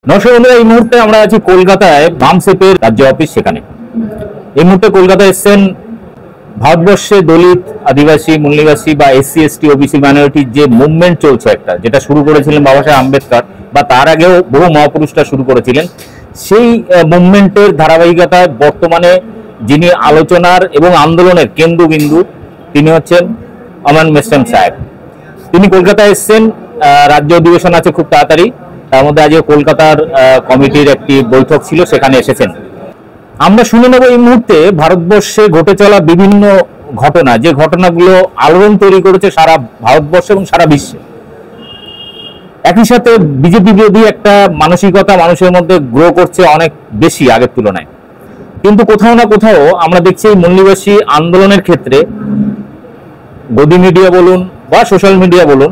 নমস্কার বন্ধুরা, এই মুহূর্তে আমরা আছি কলকাতায় বামসেপের রাজ্য অফিস। সেখানে এই মুহূর্তে কলকাতায় এসছেন ভারতবর্ষে দলিত, আদিবাসী, মূল্যবাসী বা এসসি এসটি ওবিসি মাইনরিটির যে মুভমেন্ট চলছে, একটা যেটা শুরু করেছিলেন বাবা সাহেব আম্বেদকর বা তার আগেও বহু মহাপুরুষরা শুরু করেছিলেন, সেই মুভমেন্টের ধারাবাহিকতায় বর্তমানে যিনি আলোচনার এবং আন্দোলনের কেন্দ্রবিন্দু তিনি হচ্ছেন আমান মেসরাম সাহেব। তিনি কলকাতায় এসছেন, রাজ্য অধিবেশন আছে খুব তাড়াতাড়ি, তার মধ্যে আজকে কলকাতার কমিটির একটি বৈঠক ছিল, সেখানে এসেছেন। আমরা শুনে নেব এই মুহূর্তে ভারতবর্ষে ঘটে চলা বিভিন্ন ঘটনা, যে ঘটনাগুলো আলোড়ন তৈরি করেছে সারা ভারতবর্ষ এবং সারা বিশ্বে। একই সাথে বিজেপি বিরোধী একটা মানসিকতা মানুষের মধ্যে গ্রো করছে অনেক বেশি আগের তুলনায়। কিন্তু কোথাও না কোথাও আমরা দেখছি এই মূল্যবাসী আন্দোলনের ক্ষেত্রে গদি মিডিয়া বলুন বা সোশ্যাল মিডিয়া বলুন,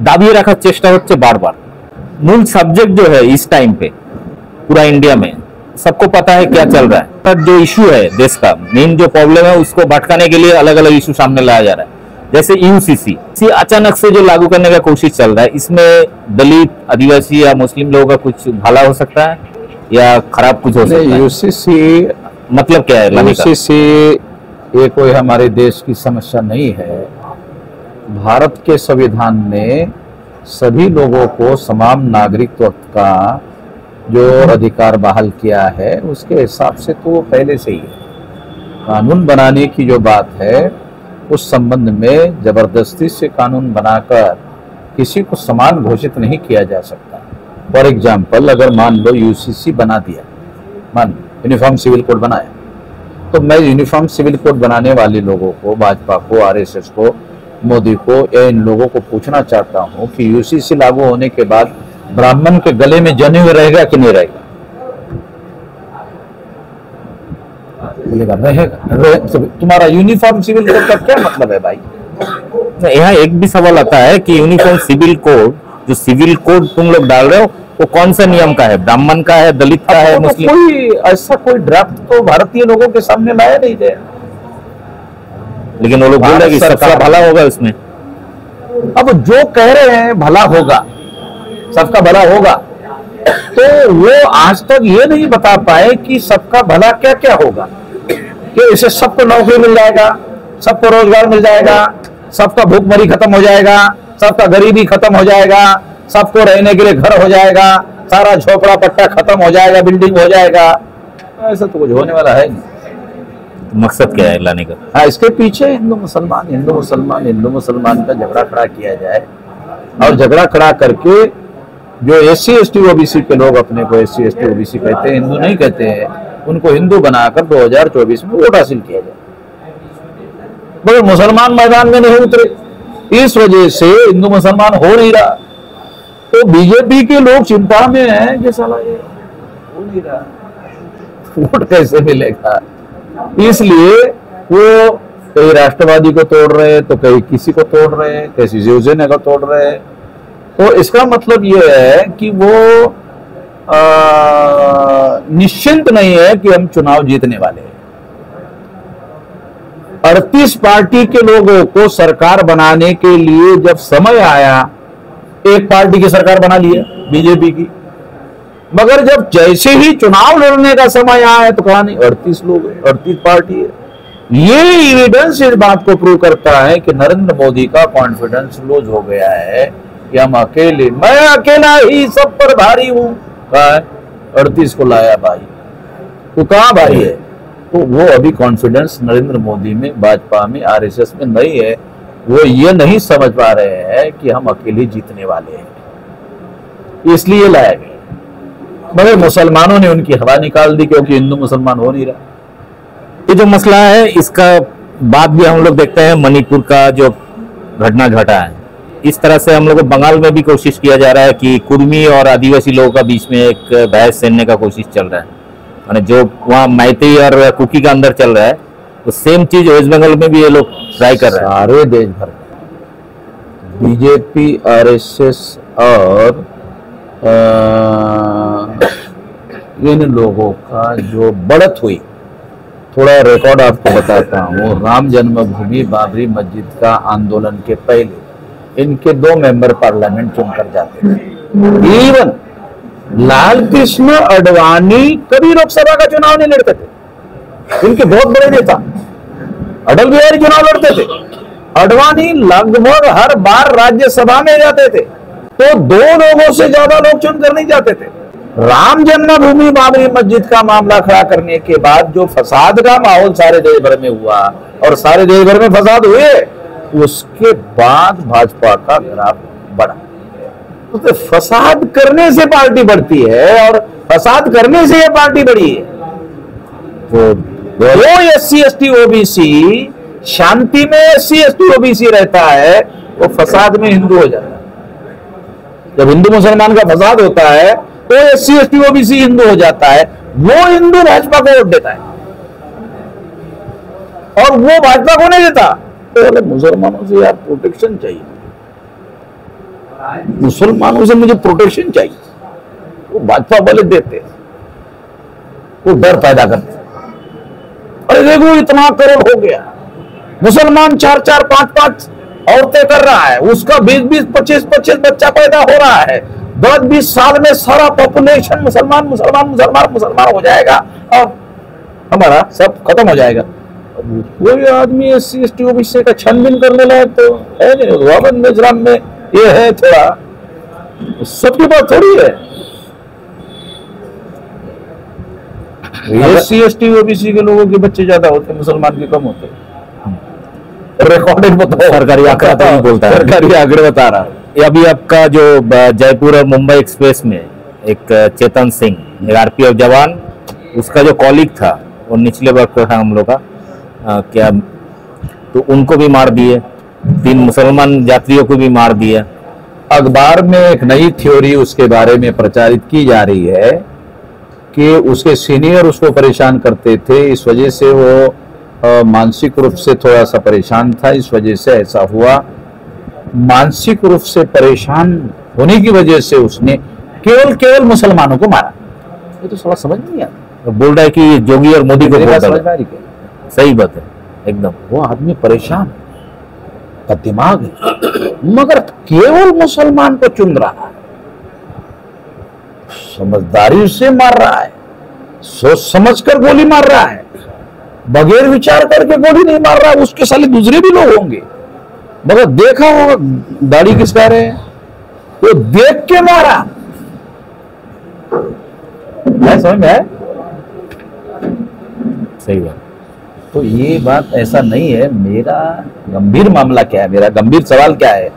দাবিয়ে রাখার চেষ্টা হচ্ছে বারবার। मूल सब्जेक्ट जो है इस टाइम पे पूरा इंडिया में सबको पता है क्या चल रहा है, पर जो इशू है देश का मेन जो प्रॉब्लम है उसको भटकाने के लिए अलग अलग इशू सामने लाया जा रहा है। जैसे यूसीसी अचानक से जो लागू करने का कोशिश चल रहा है, इसमें दलित, आदिवासी या मुस्लिम लोगों का कुछ भला हो सकता है या खराब कुछ हो सकता है? यूसीसी मतलब क्या है? यूसीसी ये कोई हमारे देश की समस्या नहीं है। भारत के संविधान ने सभी लोगों को समान नागरिकत्व का जो अधिकार बहाल किया है, उसके हिसाब से तो पहले से ही है। कानून बनाने की जो बात है, उस संबंध में जबरदस्ती से कानून बनाकर किसी को समान घोषित नहीं किया जा सकता। फॉर एग्जाम्पल, अगर मान लो यूसीसी बना दिया, मान यूनिफॉर्म सिविल कोड बनाया, तो मैं यूनिफॉर्म सिविल कोड बनाने वाले लोगों को, भाजपा को, आरएसएस को, मोदी को या इन लोगों को पूछना चाहता हूं कि यूसीसी लागू होने के बाद ब्राह्मण के गले में जनेऊ रहेगा कि नहीं रहेगा? रहेगा। तुम्हारा यूनिफॉर्म सिविल कोड का क्या मतलब है भाई? यहाँ एक भी सवाल आता है कि यूनिफॉर्म सिविल कोड, जो सिविल कोड तुम लोग डाल रहे हो, वो कौन सा नियम का है? ब्राह्मण का है, दलित का है, मुस्लिम? कोई ऐसा कोई ड्राफ्ट तो भारतीय लोगों के सामने लाया नहीं गया, लेकिन वो लोग बोल रहे हैं कि सबका भला होगा इसमें। अब जो कह रहे हैं भला होगा, सबका भला होगा, तो वो आज तक ये नहीं बता पाए कि सबका भला क्या क्या होगा। कि इसे सबको नौकरी मिल जाएगा, सबको रोजगार मिल जाएगा, सबका भूखमरी खत्म हो जाएगा, सबका गरीबी खत्म हो जाएगा, सबको रहने के लिए घर हो जाएगा, सारा झोपड़ा पट्टा खत्म हो जाएगा, बिल्डिंग हो जाएगा। ऐसा तो कुछ होने वाला है नहीं। मकसद क्या है लाने का? हाँ, इसके पीछे हिंदू मुसलमान का झगड़ा खड़ा किया जाए, और झगड़ा खड़ा करके जो एससी एसटी ओबीसी के लोग अपने को एससी एसटी ओबीसी कहते हैं, हिंदू नहीं कहते हैं, उनको हिंदू बनाकर 2024 में वोट हासिल किया जाए। मगर मुसलमान मैदान में नहीं उतरे, इस वजह से हिंदू मुसलमान हो नहीं रहा। तो बीजेपी के लोग चिंता में हैं कि साला ये हो नहीं रहा, वोट कैसे मिलेगा। इसलिए वो कई राष्ट्रवादी को तोड़ रहे हैं, तो कई किसी को तोड़ रहे हैं, किसी शिवसेना को तोड़ रहे हैं। तो इसका मतलब ये है कि वो निश्चिंत नहीं है कि हम चुनाव जीतने वाले हैं। 38 पार्टी के लोगों को सरकार बनाने के लिए जब समय आया, एक पार्टी की सरकार बना लिया, बीजेपी की। मगर जब जैसे ही चुनाव लड़ने का समय आया तो कहा नहीं, 38 लोग हैं, 38 पार्टी है। ये एविडेंस इस बात को प्रूव करता है कि नरेंद्र मोदी का कॉन्फिडेंस लूज हो गया है कि हम अकेले, मैं अकेला ही सब पर भारी हूं। 38 को लाया भाई, तो कहां भाई है? तो वो अभी कॉन्फिडेंस नरेंद्र मोदी में, भाजपा में, आरएसएस में नहीं है। वो ये नहीं समझ पा रहे हैं कि हम अकेले जीतने वाले हैं, इसलिए लाया गया। मगर मुसलमानों ने उनकी हवा निकाल दी, क्योंकि हिंदू मुसलमान हो नहीं रहा। ये जो मसला है, इसका बात भी हम लोग देखते हैं मणिपुर का जो घटना घटा है, इस तरह से हम लोग को बंगाल में भी कोशिश किया जा रहा है कि कुर्मी और आदिवासी लोगों का बीच में एक बहस छेड़ने का कोशिश चल रहा है। माने जो वहाँ मैतेई और कुकी का अंदर चल रहा है, तो सेम चीज वेस्ट बंगाल में भी ये लोग ट्राई कर रहे हैं। सारे देश भर में बीजेपी, आरएसएस और इन लोगों का जो बढ़त हुई, थोड़ा रिकॉर्ड आपको बताता हूँ। राम जन्मभूमि बाबरी मस्जिद का आंदोलन के पहले इनके 2 मेंबर पार्लियामेंट चुनकर जाते थे। इवन लाल कृष्ण आडवाणी कभी लोकसभा का चुनाव नहीं लड़ते थे। इनके बहुत बड़े नेता अटल बिहारी चुनाव लड़ते थे, आडवाणी लगभग हर बार राज्यसभा में जाते थे, तो 2 लोगों से ज्यादा लोग चुनकर नहीं जाते थे। राम जन्मभूमि बाबरी मस्जिद का मामला खड़ा करने के बाद जो फसाद का माहौल सारे देश भर में हुआ और सारे देश भर में फसाद हुए, उसके बाद भाजपा का ग्राफ बढ़ा। तो फसाद करने से पार्टी बढ़ती है और फसाद करने से यह पार्टी बढ़ी है। तो वो SC ST OBC शांति में SC ST OBC रहता है, वो फसाद में हिंदू हो जाता है। जब हिंदू मुसलमान का फसाद होता है तो SC ST OBC हिंदू हो जाता है, वो हिंदू भाजपा को वोट देता है और वो भाजपा को नहीं देता। तो मुसलमानों से यार प्रोटेक्शन चाहिए, मुसलमानों से मुझे प्रोटेक्शन चाहिए, वो भाजपा वाले देते, वो डर पैदा करते। अरे देखो इतना करोड़ हो गया, मुसलमान 4-4, 5-5 औरतें कर रहा है, उसका 20-20, 25-25 बच्चा पैदा हो रहा है, 10-20 साल में सारा पॉपुलेशन मुसलमान मुसलमान मुसलमान मुसलमान हो जाएगा और हमारा सब खत्म हो जाएगा। कोई आदमी SC ST OBC का छानबीन करने लायक तो है नहीं। मोहम्मद मिजराम में ये है थोड़ा, सबके पास थोड़ी है। SC ST OBC के लोगों के बच्चे ज्यादा होते, मुसलमान के कम होते। रिकॉर्डेड बताओ, सरकारी आंकड़ा तो नहीं बोलता है, सरकारी आंकड़े बता रहा है। ये अभी आपका जो जयपुर और मुंबई एक्सप्रेस में एक चेतन सिंह, एक RPF जवान, उसका जो कॉलीग था वो निचले वर्ग का था हम लोग का, क्या तो उनको भी मार दिए, 3 मुसलमान यात्रियों को भी मार दिया। अखबार में एक नई थ्योरी उसके बारे में प्रचारित की जा रही है कि उसके सीनियर उसको परेशान करते थे, इस वजह से वो मानसिक रूप से थोड़ा सा परेशान था, इस वजह से ऐसा हुआ। मानसिक रूप से परेशान होने की वजह से उसने केवल मुसलमानों को मारा। ये तो थोड़ा समझ नहीं आता। बोल रहा है कि जोगी और मोदी को सही बात है एकदम। वो आदमी परेशान का दिमाग है, मगर केवल मुसलमान को चुन रहा है, समझदारी से मार रहा है, सोच समझकर गोली मार रहा है, बगैर विचार करके गोली नहीं मार रहा। उसके साले दूसरे भी लोग होंगे, मगर देखा होगा दाढ़ी किसका रहे, वो देख के मारा। समझ में आया? सही बात। तो ये बात ऐसा नहीं है। मेरा गंभीर मामला क्या है, मेरा गंभीर सवाल क्या है,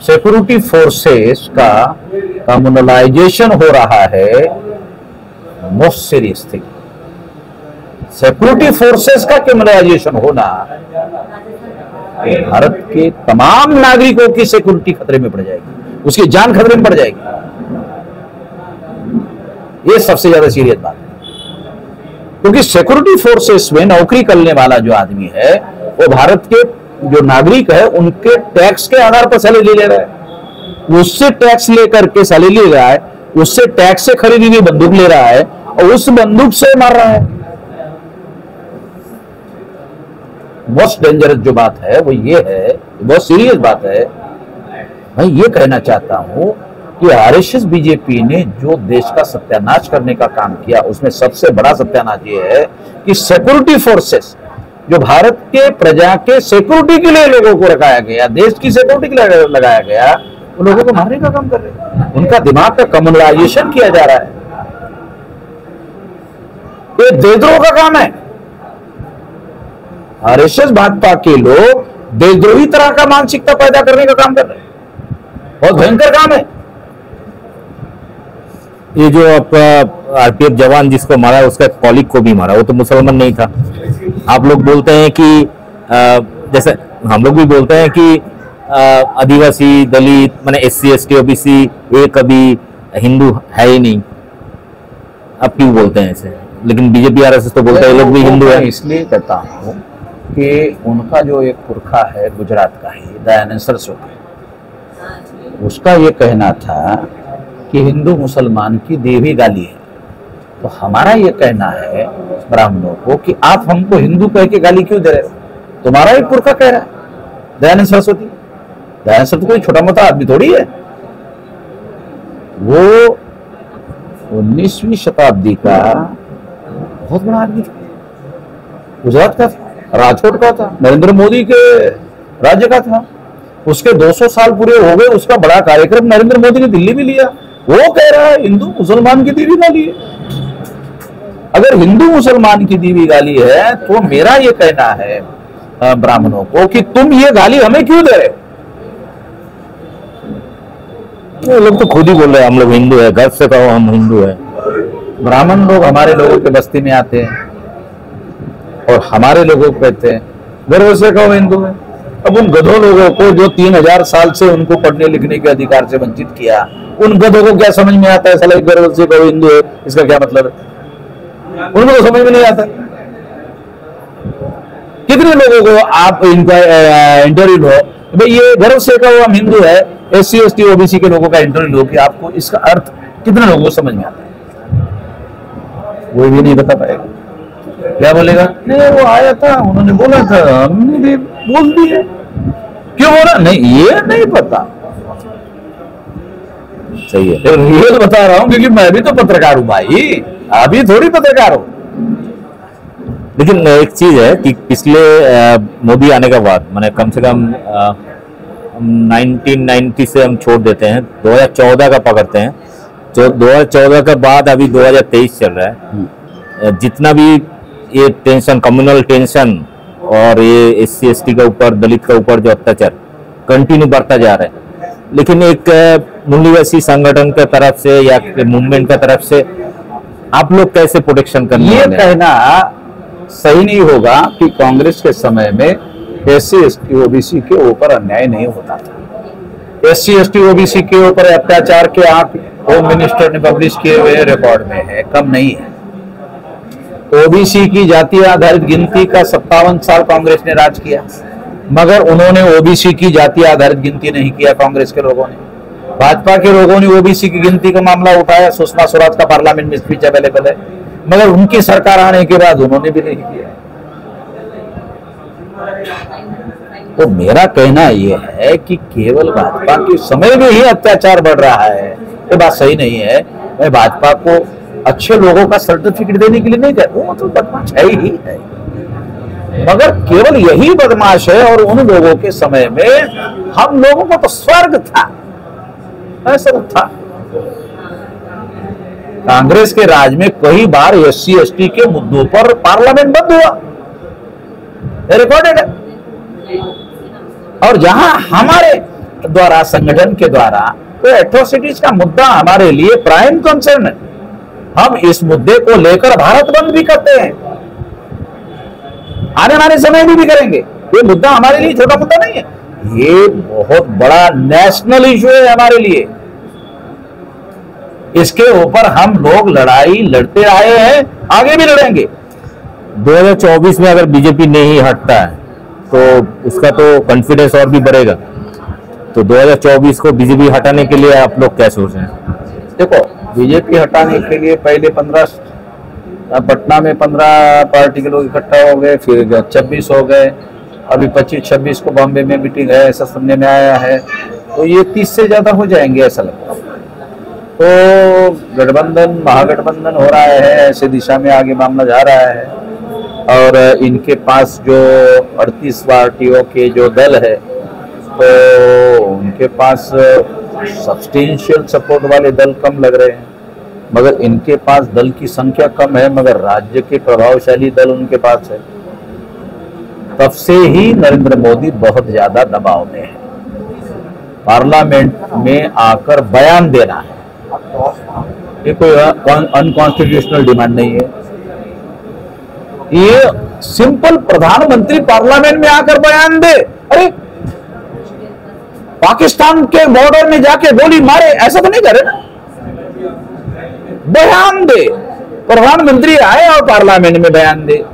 सिक्योरिटी फोर्सेस का कम्युनलाइजेशन हो रहा है, most serious thing. Security forces का कम्युनलाइजेशन होना भारत के तमाम नागरिकों की सिक्योरिटी खतरे में पड़ जाएगी, उसकी जान खतरे में पड़ जाएगी। ये सबसे ज्यादा सीरियस बात है, क्योंकि सिक्योरिटी फोर्सेस में नौकरी करने वाला जो आदमी है वो भारत के जो नागरिक है उनके टैक्स के आधार पर सैलरी ले रहा है, उससे टैक्स लेकर के सैलरी ले रहा है, उससे टैक्स से खरीदी हुई बंदूक ले रहा है और उस बंदूक से मार रहा है। मोस्ट डेंजरस जो बात है वो ये है, बहुत सीरियस बात है। मैं ये कहना चाहता हूं कि RSS बीजेपी ने जो देश का सत्यानाश करने का काम किया, उसमें सबसे बड़ा सत्यानाश ये है कि सिक्योरिटी फोर्सेस जो भारत के प्रजा के सिक्योरिटी के लिए लोगों को रखाया गया, देश की सिक्योरिटी के लिए लगाया गया, उन लोगों को मारने का काम कर रहे हैं। उनका दिमाग का कम्युनलाइजेशन किया जा रहा है। ये देशद्रोह का काम है। RSS भाजपा के लोग देशद्रोही तरह का मानसिकता पैदा करने का काम कर रहे हैं, बहुत भयंकर काम है। ये जो आपका RPF जवान जिसको मारा, उसका कॉलीग को भी मारा, वो तो मुसलमान नहीं था। आप लोग बोलते हैं कि जैसे हम लोग भी बोलते हैं कि आदिवासी, दलित, माने SC ST OBC ये कभी हिंदू है ही नहीं। आप क्यों बोलते हैं ऐसे? लेकिन बीजेपी RSS तो बोलता है ये लोग भी हिंदू है। इसलिए कहता हूं कि उनका जो एक पुरखा है गुजरात का ही, दयानंद सरस्वती, उसका ये कहना था कि हिंदू मुसलमान की देवी गाली है। तो हमारा ये कहना है ब्राह्मणों को कि आप हमको हिंदू कह के गाली क्यों दे रहे हो? तुम्हारा ही पुरखा कह रहा है, दयानंद सरस्वती। दयानंद सरस्वती कोई छोटा मोटा आदमी थोड़ी है, वो 19वीं शताब्दी का बहुत बड़ा आदमी था, गुजरात का था, राजकोट का था, नरेंद्र मोदी के राज्य का था। उसके 200 साल पूरे हो गए, उसका बड़ा कार्यक्रम नरेंद्र मोदी ने दिल्ली में लिया। वो कह रहा है हिंदू मुसलमान की दीवी गाली है। अगर हिंदू मुसलमान की दीवी गाली है तो मेरा ये कहना है ब्राह्मणों को कि तुम ये गाली हमें क्यों दे रहे? ये लोग तो खुद ही बोल रहे हैं हम लोग हिंदू है, गर्व से कहो हम हिंदू है। ब्राह्मण लोग हमारे लोगों के बस्ती में आते हैं और हमारे लोगों को कहते हैं गर्व से कहो हिंदू है। अब उन गधों लोगों को जो 3000 साल से उनको पढ़ने लिखने के अधिकार से वंचित किया, उन गधों को क्या समझ में आता है साला गर्व से कहो हिंदू है, इसका क्या मतलब है? उनको तो समझ में नहीं आता। कितने लोगों को आप इनका इंटरव्यू लो, भाई ये गर्व से कहो हम हिंदू है, SC ST OBC के लोगों का इंटरव्यू लो कि आपको इसका अर्थ कितने लोगों को समझ में आता है? कोई भी नहीं बता पाएगा। क्या बोलेगा? नहीं वो आया था, उन्होंने बोला था, हमने भी बोल दिया। क्यों बोला? नहीं ये नहीं पता। सही है, ये तो बता रहा हूं क्योंकि मैं भी तो पत्रकार हूं भाई, अभी थोड़ी पत्रकार हूं। लेकिन एक चीज है कि पिछले मोदी आने के बाद मैंने कम से कम 1990 से हम छोड़ देते हैं, 2014 का पकड़ते हैं, जो 2014 के बाद अभी 2023 चल रहा है। जितना भी ये टेंशन, कम्युनल टेंशन और ये SC ST के ऊपर, दलित के ऊपर जो अत्याचार कंटिन्यू बढ़ता जा रहा है, लेकिन एक मूल्यवासी संगठन के तरफ से या मूवमेंट की तरफ से आप लोग कैसे प्रोटेक्शन करने ये वाले हैं? कहना सही नहीं होगा कि कांग्रेस के समय में SC ST OBC के ऊपर अन्याय नहीं होता था। SC ST OBC के ऊपर अत्याचार के आंक होम मिनिस्टर ने पब्लिश किए हुए रिकॉर्ड में है, कम नहीं है। OBC की जातीय आधारित गिनती का 57 साल कांग्रेस ने राज किया, मगर उन्होंने OBC की जातीय आधारित गिनती नहीं किया। कांग्रेस के लोगों ने, भाजपा के लोगों ने OBC की गिनती का मामला उठाया। सुषमा स्वराज का पार्लियामेंट में स्पीच अवेलेबल है, मगर उनकी सरकार आने के बाद उन्होंने भी नहीं किया। तो मेरा कहना यह है कि केवल भाजपा के समय में ही अत्याचार बढ़ रहा है, ये बात सही नहीं है। मैं भाजपा को अच्छे लोगों का सर्टिफिकेट देने के लिए नहीं कहता, वो तो बदमाश है ही है, मगर केवल यही बदमाश है। और उन लोगों के समय में हम लोगों को तो स्वर्ग था, ऐसा था। कांग्रेस के राज में कई बार SC ST के मुद्दों पर पार्लियामेंट बंद हुआ, रिकॉर्डेड है। और जहां हमारे द्वारा, संगठन के द्वारा, तो एट्रोसिटीज का मुद्दा हमारे लिए प्राइम कंसर्न है। हम इस मुद्दे को लेकर भारत बंद भी करते हैं, आने वाले समय में भी करेंगे। ये मुद्दा हमारे लिए छोटा मुद्दा नहीं है, ये बहुत बड़ा नेशनल इशू है हमारे लिए। इसके ऊपर हम लोग लड़ाई लड़ते आए हैं, आगे भी लड़ेंगे। 2024 में अगर बीजेपी नहीं हटता है तो उसका तो कॉन्फिडेंस और भी बढ़ेगा। तो 2024 को बीजेपी हटाने के लिए आप लोग क्या सोच रहे हैं? देखो, बीजेपी हटाने के लिए पहले 15 पटना में 15 पार्टी के लोग इकट्ठा हो गए, फिर 26 हो गए, अभी 25-26 को बॉम्बे में मीटिंग है, ऐसा सुनने में आया है। तो ये 30 से ज्यादा हो जाएंगे ऐसा लगता है। तो गठबंधन, महागठबंधन हो रहा है, ऐसे दिशा में आगे मामला जा रहा है। और इनके पास जो 38 पार्टियों के जो दल है, तो उनके पास सब्सटेंशियल सपोर्ट वाले दल कम लग रहे हैं, मगर इनके पास दल की संख्या कम है, मगर राज्य के प्रभावशाली दल उनके पास है। तब से ही नरेंद्र मोदी बहुत ज्यादा दबाव में है। पार्लियामेंट में आकर बयान देना है, ये कोई अनकॉन्स्टिट्यूशनल डिमांड नहीं है। ये सिंपल प्रधानमंत्री पार्लियामेंट में आकर बयान दे, अरे पाकिस्तान के बॉर्डर में जाके गोली मारे, ऐसा तो नहीं करे ना। बयान दे, प्रधानमंत्री आए और पार्लियामेंट में बयान दे।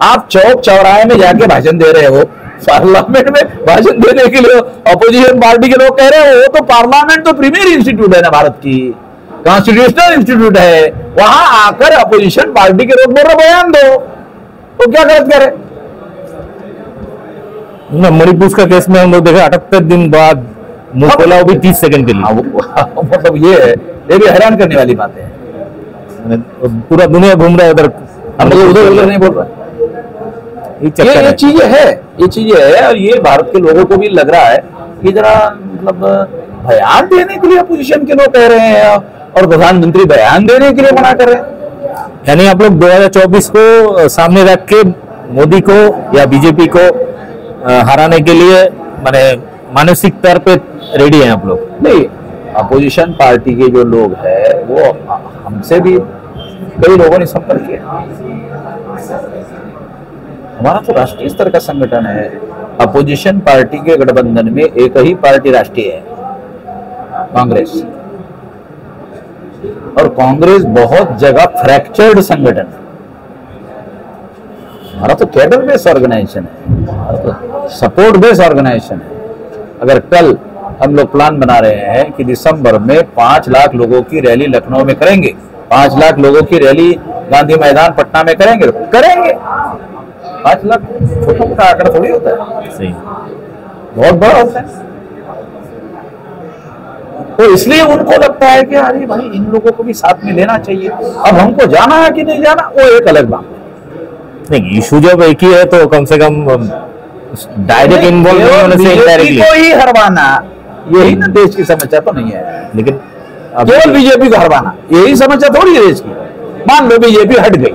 आप चौक चौराहे में जाके भाषण दे रहे हो, पार्लियामेंट में भाषण देने के लिए अपोजिशन पार्टी के लोग कह रहे हो, वो तो पार्लियामेंट तो प्रीमियर इंस्टीट्यूट है ना भारत की, कॉन्स्टिट्यूशनल इंस्टीट्यूट है, वहां आकर अपोजिशन पार्टी के लोग बोल रहे बयान दो, तो क्या गलत करे? मणिपुर का केस में हम लोग देखे 78 दिन बाद मुंह खोला वो भी 30 सेकंड के लिए। मतलब ये भी हैरान करने वाली बात है। पूरा दुनिया घूम रहा है उधर, हम लोग उधर उधर नहीं बोल रहे। ये चीजें है और ये भारत के लोगों को भी लग रहा है कि जरा मतलब बयान देने के लिए अपोजिशन के लोग कह रहे हैं और प्रधानमंत्री बयान देने के लिए मना कर रहे हैं। यानी आप लोग 2024 को सामने रख के मोदी को या बीजेपी को हराने के लिए माने मानसिक तौर पे रेडी हैं आप लोग? नहीं, अपोजिशन पार्टी के जो लोग हैं वो हमसे भी कई लोगों ने संपर्क किया। हमारा तो राष्ट्रीय स्तर का संगठन है। अपोजिशन पार्टी के गठबंधन में एक ही पार्टी राष्ट्रीय है, कांग्रेस। और कांग्रेस बहुत जगह फ्रैक्चर्ड संगठन है। हमारा तो कैडर बेस्ड ऑर्गेनाइजेशन है, हमारा तो सपोर्ट बेस्ड ऑर्गेनाइजेशन है। अगर कल हम लोग प्लान बना रहे हैं कि दिसंबर में 5 लाख लोगों की रैली लखनऊ में करेंगे, 5 लाख लोगों की रैली गांधी मैदान पटना में करेंगे, तो करेंगे। 5 लाख छोटा मोटा आंकड़ा थोड़ी होता है, सही, बहुत बड़ा होता है। तो इसलिए उनको लगता है कि अरे भाई इन लोगों को भी साथ में लेना चाहिए। अब हमको जाना है कि नहीं जाना वो एक अलग बात है। नहीं, इशू जब एक ही है तो कम से कम डायरेक्ट इन्वॉल्व होने से इनडायरेक्टली को ही हरवाना, यही ना देश की समस्या तो नहीं है। लेकिन केवल बीजेपी को हरवाना यही समस्या थोड़ी है देश की। मान लो बीजेपी हट गई,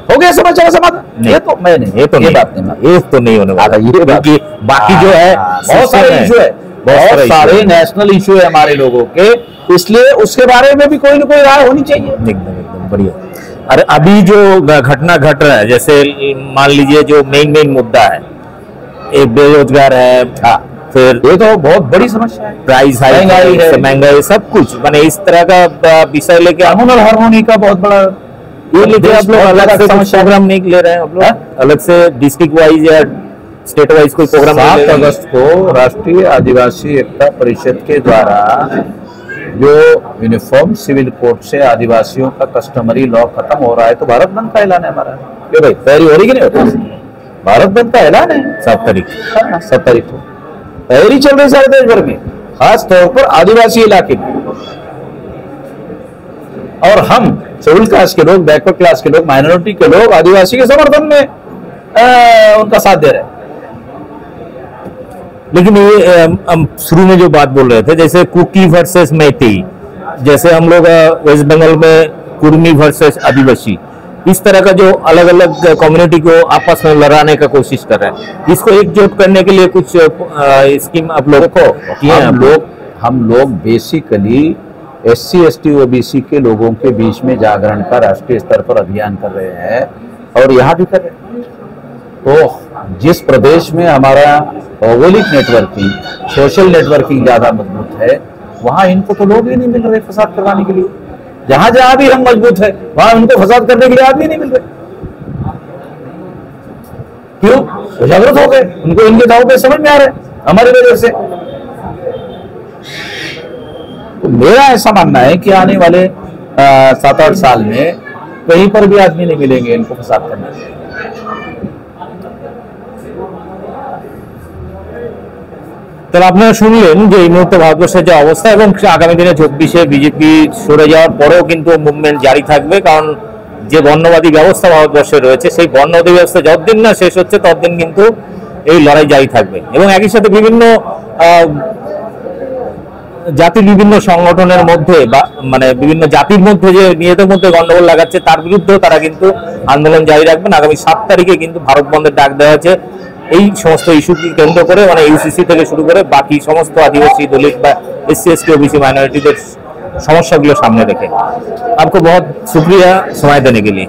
हो गया समस्या का समाधान? ये तो मैं नहीं, ये तो ये नहीं, बात नहीं, ये तो नहीं होने वाला। ये बाकी बाकी जो है बहुत सारे इशू है, बहुत सारे नेशनल इशू है हमारे लोगों के, इसलिए उसके बारे में भी कोई ना कोई राय होनी चाहिए। एकदम बढ़िया। अरे अभी जो घटना घट रहा है, जैसे मान लीजिए जो मेन मुद्दा है, एक बेरोजगार है, फिर ये तो बहुत बड़ी समस्या है, प्राइस हाइक, महंगाई, सब कुछ मैंने इस तरह का विषय लेके कानून और हार्मोनी का बहुत बड़ा ये लेके आप लोग अलग से प्रोग्राम नहीं ले रहे हैं? आप लोग अलग से डिस्ट्रिक्ट वाइज या स्टेट वाइज कोई प्रोग्राम? 7 अगस्त को राष्ट्रीय आदिवासी एकता परिषद के द्वारा जो यूनिफॉर्म सिविल कोड से आदिवासियों का कस्टमरी लॉ खत्म हो रहा है, तो भारत बंद का ऐलान है हमारा। ये भाई तैयारी हो रही कि नहीं होती? भारत बंद का ऐलान है 7 तारीख, 7 तारीख को तैयारी चल रही सारे देश भर में, खास तौर पर आदिवासी इलाके में। और हम शेड्यूल कास्ट के लोग, बैकवर्ड क्लास के लोग, माइनॉरिटी के लोग आदिवासी के समर्थन में उनका साथ दे रहे हैं। लेकिन ये हम शुरू में जो बात बोल रहे थे, जैसे कुकी वर्सेस मैती, जैसे हम लोग वेस्ट बंगाल में कुर्मी वर्सेस आदिवासी, इस तरह का जो अलग अलग कम्युनिटी को आपस में लड़ाने का कोशिश कर रहे हैं, इसको एकजुट करने के लिए कुछ स्कीम आप लोगों को किए हैं? हम लोग बेसिकली SC ST OBC के लोगों के बीच में जागरण का राष्ट्रीय स्तर पर अभियान कर रहे हैं और यहाँ भी कर रहे हैं। तो जिस प्रदेश में हमारा भौगोलिक नेटवर्किंग, सोशल नेटवर्किंग ज्यादा मजबूत है, वहां इनको तो लोग ही नहीं मिल रहे फसाद करवाने के लिए। जहां जहां भी हम मजबूत है वहां उनको फसाद करने के लिए आदमी नहीं मिल रहे। क्यों? जागृत हो गए, उनको इनके दाव पे समझ में आ रहे हमारी वजह से। तो मेरा ऐसा मानना है कि आने वाले 7-8 साल में कहीं पर भी आदमी नहीं मिलेंगे इनको फसाद करने के। তাহলে আপনারা শুনলেন যে এই মুহূর্তে ভারতবর্ষের যে অবস্থা, এবং আগামী দিনে 24-এ বিজেপি সরে যাওয়ার পরেও কিন্তু মুভমেন্ট জারি থাকবে, কারণ যে বর্ণবাদী ব্যবস্থা ভারতবর্ষে রয়েছে সেই বর্ণবাদী ব্যবস্থা যতদিন না শেষ হচ্ছে ততদিন কিন্তু এই লড়াই জারি থাকবে। এবং একই সাথে বিভিন্ন জাতির বিভিন্ন সংগঠনের মধ্যে বা মানে বিভিন্ন জাতির মধ্যে যে নিজেদের মধ্যে গন্ডগোল লাগাচ্ছে তার বিরুদ্ধেও তারা কিন্তু আন্দোলন জারি রাখবেন। আগামী 7 তারিখে কিন্তু ভারত বন্ধের ডাক দেওয়া হয়েছে এই সমস্ত ইস্যুকে কেন্দ্র করে, মানে ইউসিসি থেকে শুরু করে বাকি সমস্ত आदिवासी दलित বা SC ST OBC माइनॉरिटीদের সমস্যাগুলো সামনে রেখে। आपको बहुत शुक्रिया समय देने के लिए।